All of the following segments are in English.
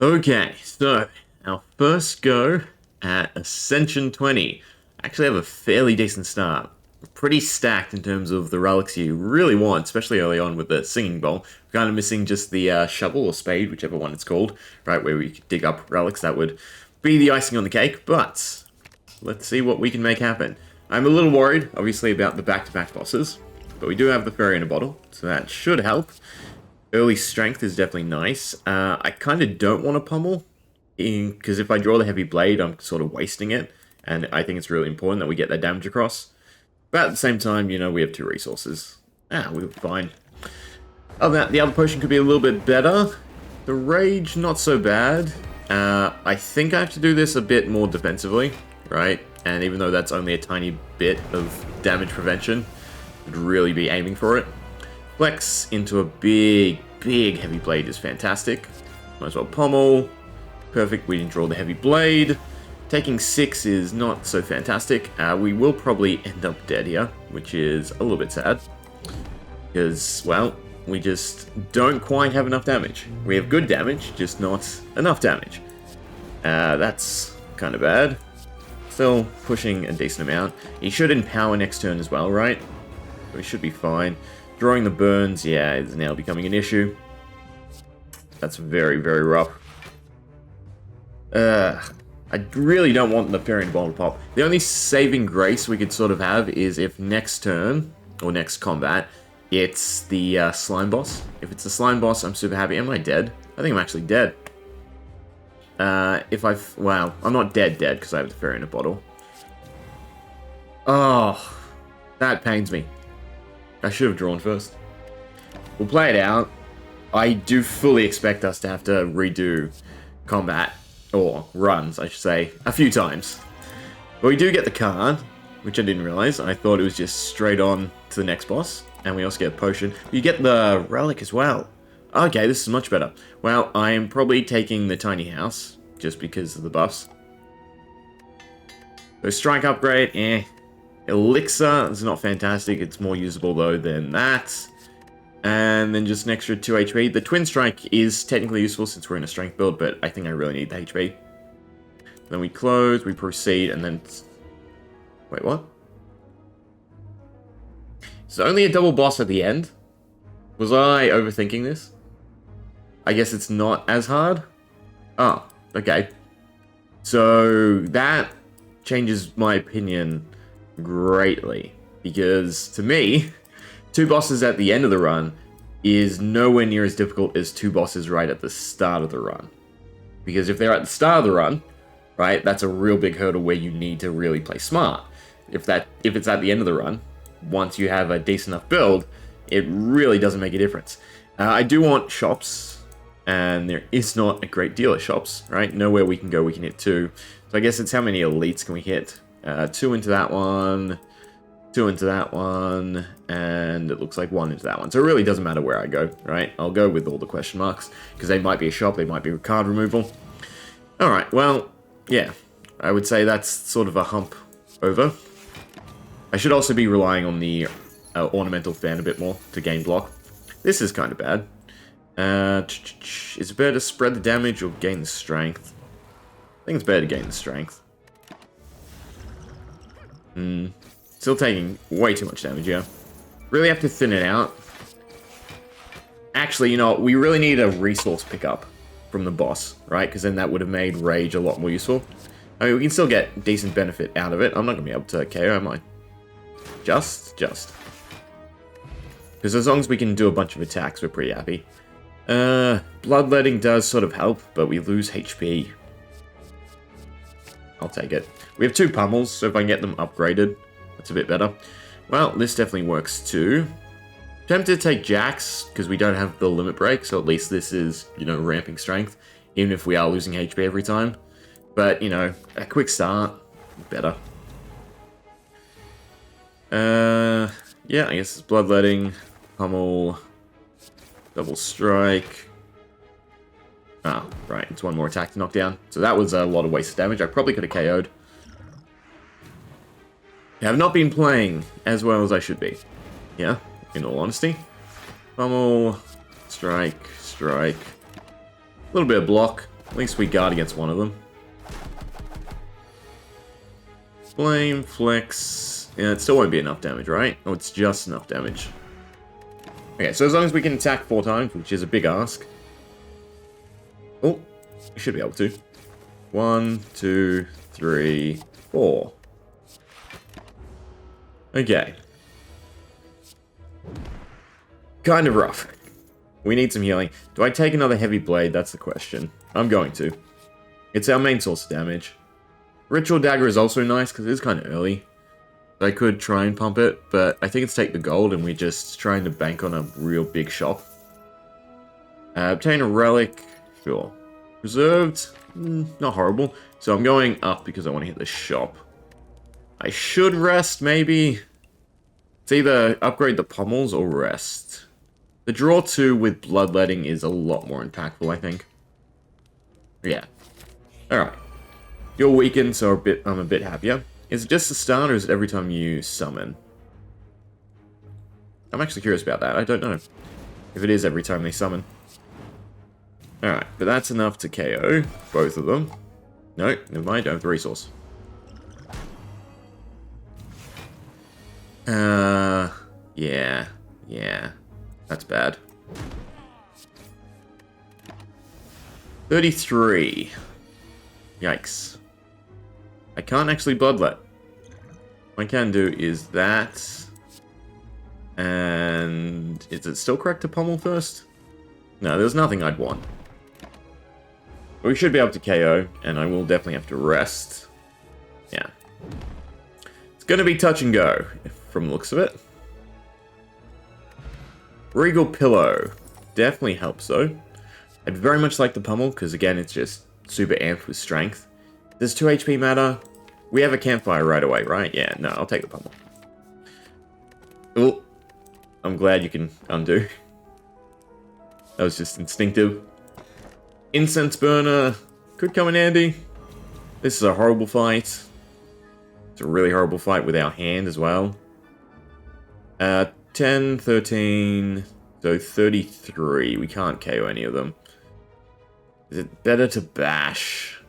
Okay, so our first go at Ascension 20. Actually have a fairly decent start. Pretty stacked in terms of the relics you really want, especially early on with the singing bowl. We're kind of missing just the shovel or spade, whichever one it's called, right, where we could dig up relics. That would be the icing on the cake, but let's see what we can make happen. I'm a little worried, obviously, about the back-to-back bosses, but we do have the fairy in a bottle, so that should help. Early strength is definitely nice. I kind of don't want to pummel, because if I draw the heavy blade, I'm sort of wasting it, and I think it's really important that we get that damage across. But at the same time, you know, we have 2 resources. We'll be fine. Other than that, the other potion could be a little bit better. The rage, not so bad. I think I have to do this a bit more defensively, right? And even though that's only a tiny bit of damage prevention, I'd really be aiming for it. Flex into a big heavy blade is fantastic. Might as well pummel. Perfect, we didn't draw the heavy blade. Taking 6 is not so fantastic. We will probably end up dead here, which is a little bit sad. Because, well, we just don't quite have enough damage. We have good damage, just not enough damage. That's kind of bad. Still pushing a decent amount. He should empower next turn as well, right? We should be fine. Drawing the burns, yeah, is now becoming an issue. That's very rough. I really don't want the Fairy Ball to pop. The only saving grace we could sort of have is if next turn, or next combat, it's the slime boss. If it's the slime boss, I'm super happy. Am I dead? I think I'm actually dead. Wow, I'm not dead because I have the Fairy in a bottle. Oh, that pains me. I should have drawn first. We'll play it out. I do fully expect us to have to redo combat, or runs, I should say, a few times. But we do get the card, which I didn't realize. I thought it was just straight on to the next boss. And we also get a potion. You get the relic as well. Okay, this is much better. Well, I am probably taking the tiny house, just because of the buffs. So strike upgrade, Elixir is not fantastic. It's more usable, though, than that. And then just an extra 2 HP. The Twin Strike is technically useful since we're in a strength build, but I think I really need the HP. Then we close, we proceed, and then... Wait, what? It's only a double boss at the end? Was I overthinking this? I guess it's not as hard? Oh, okay. So that changes my opinion greatly. Because, to me... 2 bosses at the end of the run is nowhere near as difficult as 2 bosses right at the start of the run. Because if they're at the start of the run, right, that's a real big hurdle where you need to really play smart. If it's at the end of the run, once you have a decent enough build, it really doesn't make a difference. I do want shops, and there is not a great deal of shops, right? Nowhere we can go, we can hit 2. So I guess it's how many elites can we hit? 2 into that one... 2 into that one, and it looks like 1 into that one. So it really doesn't matter where I go, right? I'll go with all the question marks, because they might be a shop, they might be a card removal. Alright, well, yeah. I would say that's sort of a hump over. I should also be relying on the ornamental fan a bit more to gain block. This is kind of bad. Is it better to spread the damage or gain the strength? I think it's better to gain the strength. Still taking way too much damage, yeah. Really have to thin it out. Actually, you know what? We really need a resource pickup from the boss, right? Because then that would have made Rage a lot more useful. I mean, we can still get decent benefit out of it. I'm not going to be able to KO, am I? Just. Because as long as we can do a bunch of attacks, we're pretty happy. Bloodletting does sort of help, but we lose HP. I'll take it. We have 2 pummels, so if I can get them upgraded... That's a bit better. Well, this definitely works too. Tempted to take Jax, because we don't have the limit break, so at least this is, you know, ramping strength, even if we are losing HP every time. But, you know, a quick start, better. Yeah, I guess it's Bloodletting, Pummel, Double Strike. Ah, right, it's 1 more attack to knock down. So that was a lot of wasted damage. I probably could have KO'd. I have not been playing as well as I should be. Yeah, in all honesty. Pummel, strike, strike. A little bit of block. At least we guard against one of them. Flame, flex. Yeah, it still won't be enough damage, right? Oh, it's just enough damage. Okay, so as long as we can attack 4 times, which is a big ask. Oh, we should be able to. 1, 2, 3, 4. Okay. Kind of rough. We need some healing. Do I take another heavy blade? That's the question. I'm going to. It's our main source of damage. Ritual dagger is also nice because it is kind of early. I could try and pump it, but I think it's take the gold and we're just trying to bank on a real big shop. Obtain a relic. Sure. Preserved. Not horrible. So I'm going up because I want to hit the shop. I should rest, maybe. It's either upgrade the pommels or rest. The draw 2 with bloodletting is a lot more impactful, I think. Yeah. Alright. You're weakened, so I'm a bit happier. Is it just the start, or is it every time you summon? I'm actually curious about that. I don't know if it is every time they summon. Alright, but that's enough to KO both of them. No, never mind, I don't have the resource. Yeah. That's bad. 33. Yikes. I can't actually bloodlet. What I can do is that. And is it still correct to pummel first? No, there's nothing I'd want. But we should be able to KO, and I will definitely have to rest. Yeah. It's going to be touch and go, from the looks of it. Regal Pillow. Definitely helps, though. I'd very much like the pummel, because again, it's just super amped with strength. Does 2 HP matter? We have a campfire right away, right? Yeah, no, I'll take the pummel. Oh, I'm glad you can undo. That was just instinctive. Incense burner could come in handy. This is a horrible fight. It's a really horrible fight with our hand as well. 10, 13, so 33. We can't KO any of them. Is it better to bash?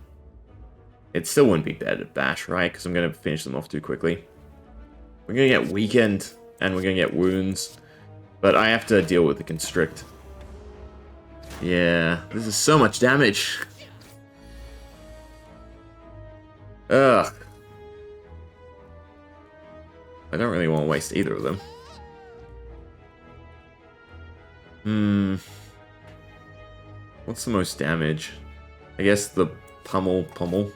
It still wouldn't be better to bash, right? Because I'm going to finish them off too quickly. We're going to get weakened, and we're going to get wounds. But I have to deal with the constrict. Yeah, this is so much damage. Ugh. I don't really want to waste either of them. What's the most damage? I guess the pummel.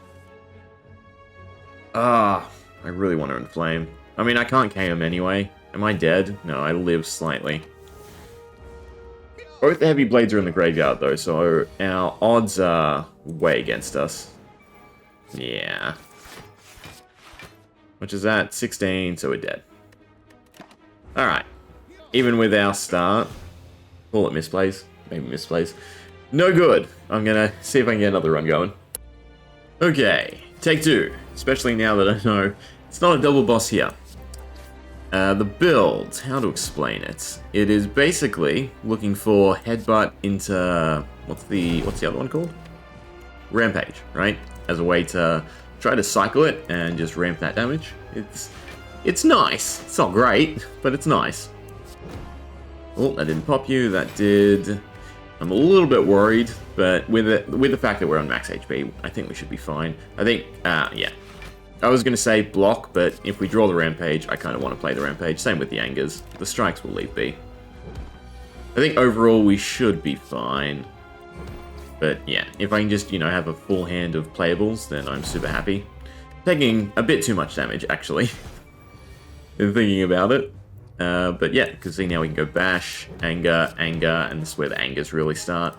I really want to inflame. I mean, I can't KO him anyway. Am I dead? No, I live slightly. Both the heavy blades are in the graveyard, though, so our odds are way against us. Yeah. Which is that? 16, so we're dead. Alright. Even with our start, call it misplays. Maybe misplays. No good. I'm gonna see if I can get another run going. Okay, take 2. Especially now that I know it's not a double boss here. The build, how to explain it? It is basically looking for headbutt into what's the other one called? Rampage, right? As a way to try to cycle it and just ramp that damage. It's nice. It's not great, but it's nice. Oh, that didn't pop you. That did. I'm a little bit worried, but with the fact that we're on max HP, I think we should be fine. I think, yeah. I was going to say block, but if we draw the Rampage, I kind of want to play the Rampage. Same with the Angers. The strikes will leave be. I think overall we should be fine. But yeah, if I can just, have a full hand of playables, then I'm super happy. Taking a bit too much damage, actually. In thinking about it. But yeah, because see now we can go bash, anger, and this is where the angers really start.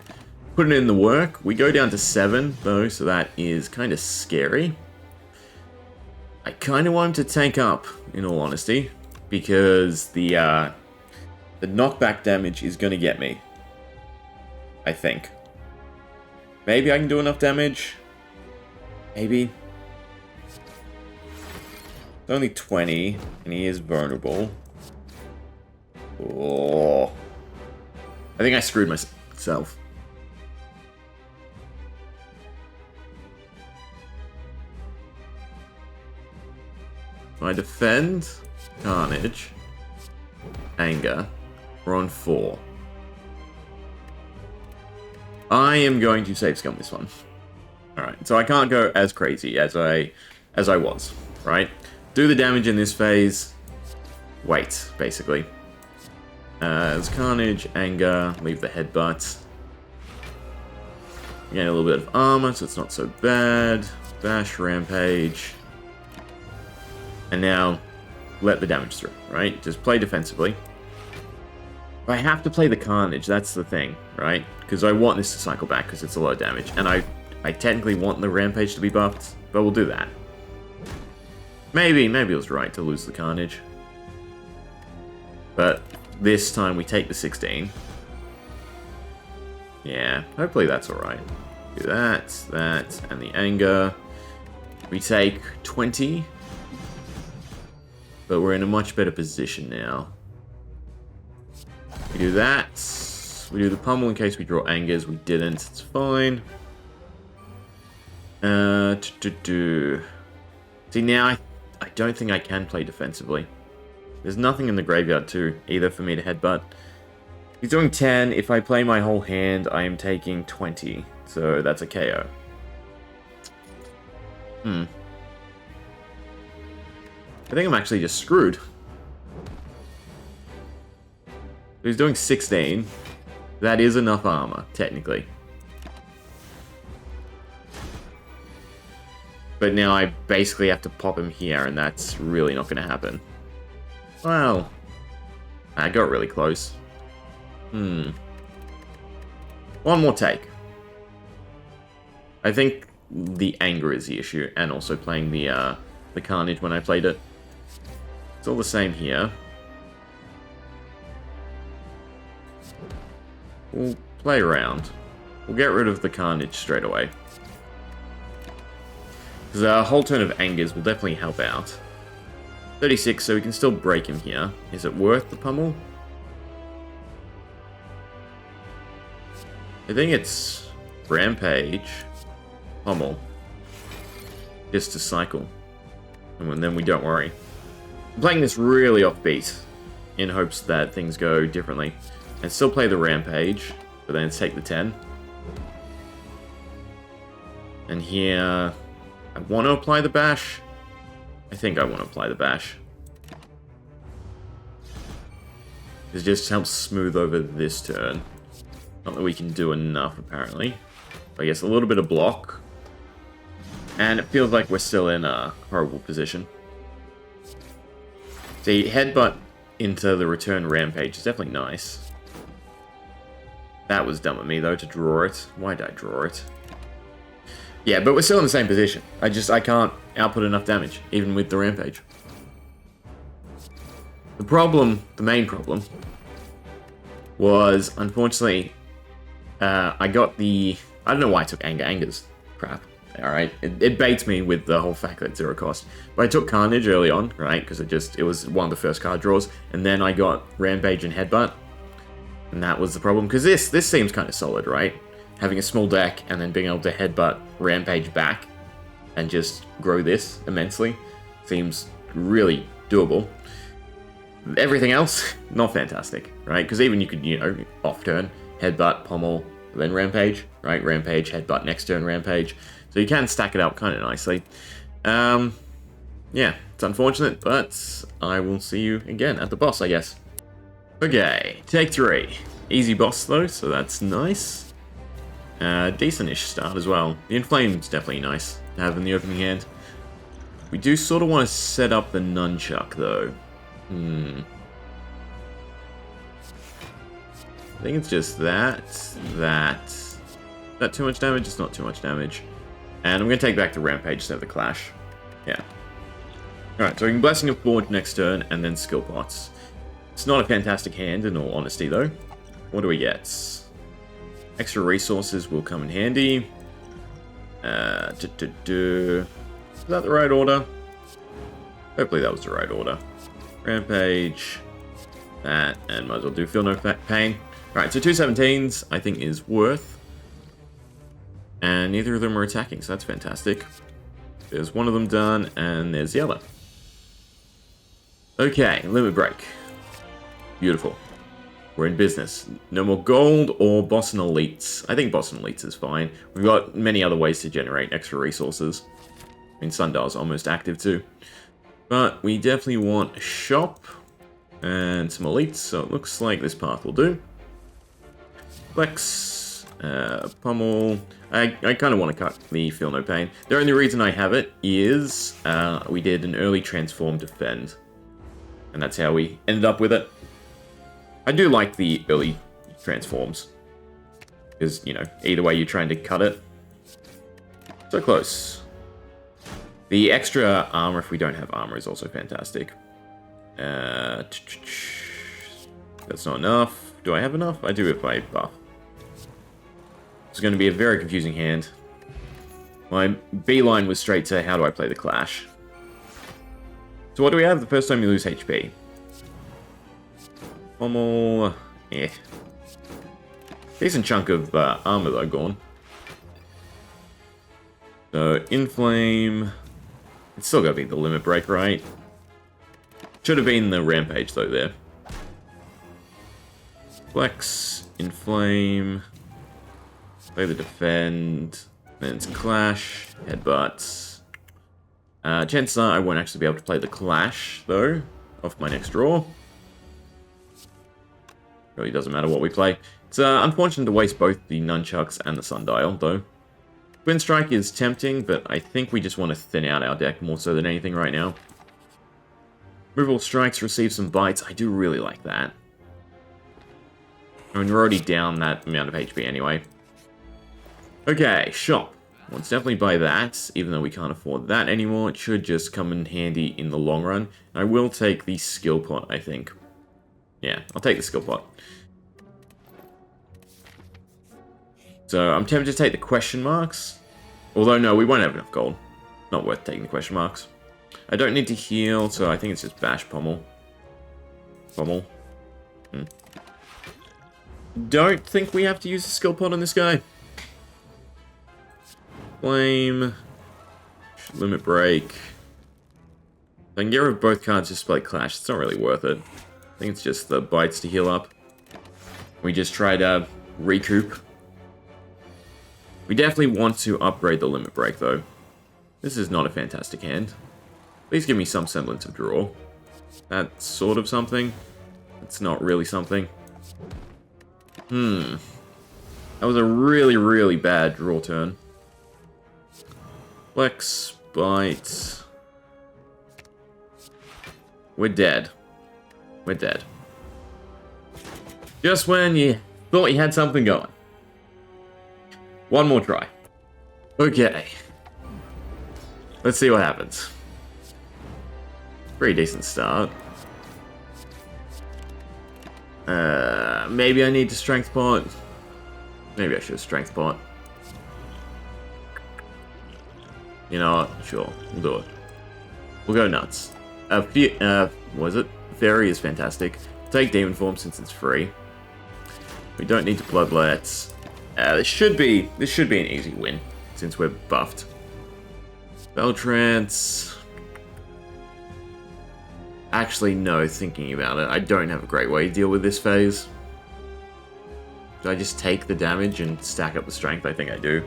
Putting in the work. We go down to 7, though, so that is kind of scary. I kind of want him to tank up, in all honesty, because the knockback damage is going to get me. I think. Maybe I can do enough damage. Maybe. It's only 20, and he is vulnerable. Oh. I think I screwed myself. I defend, carnage, anger. We're on 4. I am going to save scum this one. Alright, so I can't go as crazy as I was, right? Do the damage in this phase. Wait, basically. As carnage, anger, leave the headbutt. Gain a little bit of armor, so it's not so bad. Bash, rampage. And now, let the damage through, right? Just play defensively. I have to play the carnage, that's the thing, right? Because I want this to cycle back because it's a lot of damage. And I technically want the rampage to be buffed, but we'll do that. Maybe it was right to lose the carnage. But this time we take the 16. Yeah, hopefully that's alright. Do that, and the anger. We take 20. But we're in a much better position now. We do that. We do the pummel in case we draw angers. We didn't. It's fine. See, now I don't think I can play defensively. There's nothing in the graveyard, too, either for me to headbutt. He's doing 10. If I play my whole hand, I am taking 20. So that's a KO. I think I'm actually just screwed. He's doing 16. That is enough armor, technically. But now I basically have to pop him here, and that's really not going to happen. Well, I got really close. One more take. I think the anger is the issue, and also playing the carnage when I played it. It's all the same here. We'll play around. We'll get rid of the carnage straight away. Because a whole turn of angers will definitely help out. 36, so we can still break him here. Is it worth the pummel? I think it's rampage, pummel, just to cycle. And then we don't worry. I'm playing this really offbeat, in hopes that things go differently. And still play the rampage, but then take the 10. And here, I want to apply the bash. I think I want to apply the bash. It just helps smooth over this turn. Not that we can do enough, apparently. But I guess a little bit of block. And it feels like we're still in a horrible position. See, headbutt into the return rampage is definitely nice. That was dumb of me, though, to draw it. Why did I draw it? Yeah, but we're still in the same position. I can't output enough damage, even with the rampage. The main problem, was, unfortunately, I got the... I don't know why I took angers. Crap. Alright, it baits me with the whole fact that it's 0 cost. But I took Carnage early on, right, because it was one of the first card draws, and then I got Rampage and Headbutt. And that was the problem, because this seems kind of solid, right? Having a small deck, and then being able to Headbutt Rampage back, and just grow this immensely, seems really doable. Everything else, not fantastic, right? Because even you could, off turn, Headbutt, Pommel, then Rampage, right? Rampage, Headbutt, next turn, Rampage. So you can stack it up kind of nicely. Yeah, it's unfortunate, but I will see you again at the boss, I guess. Okay, take 3. Easy boss, though, so that's nice. Decent-ish start as well. The Inflame's definitely nice to have in the opening hand. We do sort of want to set up the Nunchuck, though. I think it's just that. Is that too much damage? It's not too much damage. And I'm going to take back the Rampage instead of the Clash. Yeah. Alright, so we can Blessing of Forge next turn, and then Skill Pots. It's not a fantastic hand, in all honesty, though. What do we get? Extra resources will come in handy. Is that the right order? Hopefully that was the right order. Rampage. That, and might as well do Feel No Pain. Alright, so 2 17s, I think, is worth. And neither of them are attacking, so that's fantastic. There's one of them done, and there's the other. Okay, limit break. Beautiful. We're in business. No more gold or boss and elites. I think boss and elites is fine. We've got many other ways to generate extra resources. I mean, Sundial's almost active too. But we definitely want a shop and some elites, so it looks like this path will do. Flex, pummel. I kind of want to cut the Feel No Pain. The only reason I have it is we did an early transform defend. And that's how we ended up with it. I do like the early transforms. Because, you know, either way you're trying to cut it. So close. The extra armor, if we don't have armor, is also fantastic. That's not enough. Do I have enough? I do if I buff. It's going to be a very confusing hand. My beeline was straight to how do I play the Clash. So what do we have the first time you lose HP? Pommel. Eh. Decent chunk of armor though gone. So, Inflame. It's still got to be the Limit Break, right? Should have been the Rampage though there. Flex. Inflame. Play the Defend. Then it's Clash. Headbutt. Chances are I won't actually be able to play the Clash, though, off my next draw. Really doesn't matter what we play. It's unfortunate to waste both the Nunchucks and the Sundial, though. Twin Strike is tempting, but I think we just want to thin out our deck more so than anything right now. Removal Strikes receive some bites. I do really like that. I mean, we're already down that amount of HP anyway. Okay, shop. Let's definitely buy that, even though we can't afford that anymore. It should just come in handy in the long run. I will take the skill pot, I think. Yeah, I'll take the skill pot. So, I'm tempted to take the question marks. Although, no, we won't have enough gold. Not worth taking the question marks. I don't need to heal, so I think it's just bash pummel. Pummel. Don't think we have to use the skill pot on this guy. Flame. Limit break. I can get rid of both cards just to play Clash. It's not really worth it. I think it's just the bites to heal up. We just try to recoup. We definitely want to upgrade the Limit Break, though. This is not a fantastic hand. Please give me some semblance of draw. That's sort of something. It's not really something. That was a really, really bad draw turn. Flex, bite. We're dead. We're dead. Just when you thought you had something going. One more try. Okay. Let's see what happens. Pretty decent start. Maybe I need to strength pot. Maybe I should strength pot. You know what? Sure, we'll do it. We'll go nuts. What is it? Fairy is fantastic. Take Demon Form since it's free. We don't need to Bloodlet. This should be an easy win since we're buffed. Spell Trance. Actually, no. Thinking about it, I don't have a great way to deal with this phase. Do I just take the damage and stack up the strength? I think I do.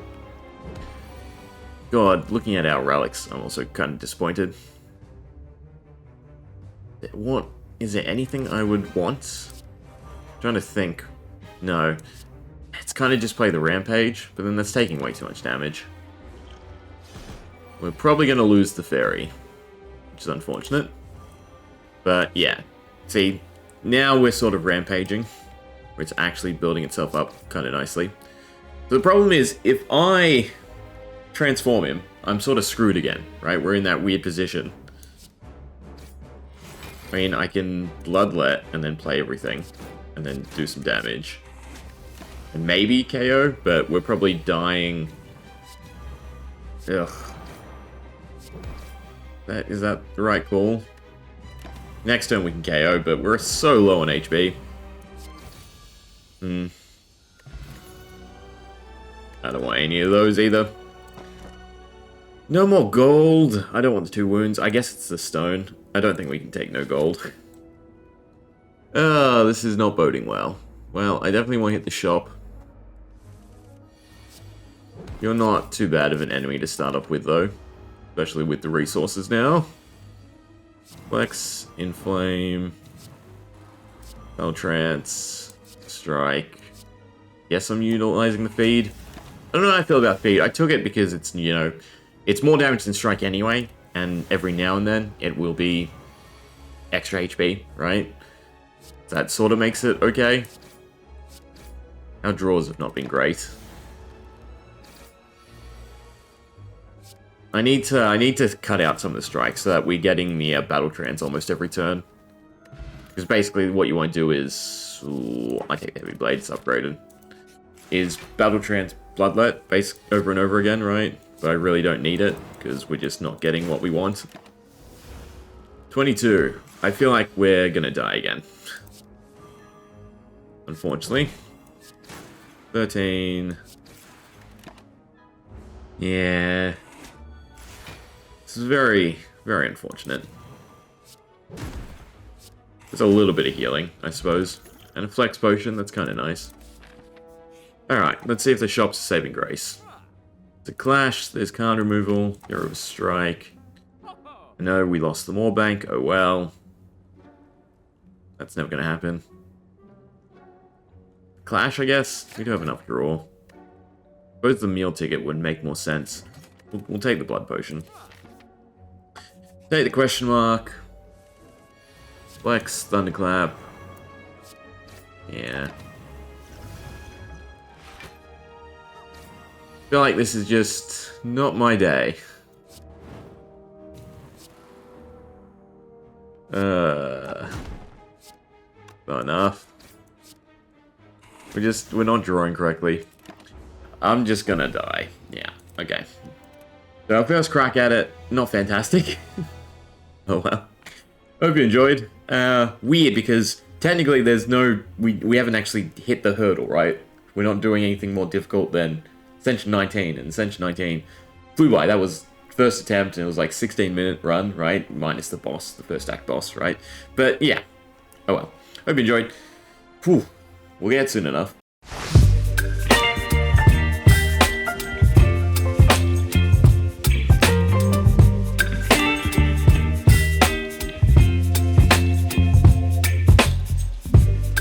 God, looking at our relics, I'm also kind of disappointed. What? Is there anything I would want? I'm trying to think. No. It's kind of just play the Rampage, but then that's taking way too much damage. We're probably going to lose the Fairy, which is unfortunate. But yeah, see, now we're sort of rampaging, where it's actually building itself up kind of nicely. So the problem is, if I transform him, I'm sort of screwed again, right? We're in that weird position. I mean, I can Bloodlet and then play everything, and then do some damage. And maybe KO, but we're probably dying. Ugh. Is that the right call? Next turn we can KO, but we're so low on HP. I don't want any of those either. No more gold. I don't want the 2 wounds. I guess it's the stone. I don't think we can take no gold. Oh, this is not boding well. Well, I definitely want to hit the shop. You're not too bad of an enemy to start off with, though. Especially with the resources now. Flex, Inflame, Spell Trance, Strike. Yes, I'm utilizing the feed. I don't know how I feel about feed. I took it because it's, you know, it's more damage than Strike anyway. And every now and then, it will be extra HP, right? That sort of makes it okay. Our draws have not been great. I need to cut out some of the strikes so that we're getting the battle trance almost every turn. Because basically what you want to do is... Ooh, I take the heavy blade, it's upgraded. Is battle trance bloodlet base over and over again, right? But I really don't need it, because we're just not getting what we want. 22. I feel like we're gonna die again. Unfortunately. 13. Yeah. This is very, very unfortunate. There's a little bit of healing, I suppose. And a flex potion, that's kind of nice. Alright, let's see if the shop's a saving grace. There's a clash, there's card removal, hero of strike. I know we lost the Moor Bank, oh well. That's never going to happen. Clash, I guess? We do have enough draw. Suppose the meal ticket would make more sense. We'll take the blood potion. Take the question mark. Flex, thunderclap. Yeah. Feel like this is just not my day. Not enough. We're not drawing correctly. I'm just gonna die. Yeah, okay. So our first crack at it, not fantastic. Oh well. Hope you enjoyed. Weird because technically there's no... We haven't actually hit the hurdle, right? We're not doing anything more difficult than Ascension 19. And Ascension 19 flew by. That was first attempt and it was like 16-minute run, right? Minus the boss, the first act boss, right? But yeah. Oh well. Hope you enjoyed. Whew. We'll get soon enough.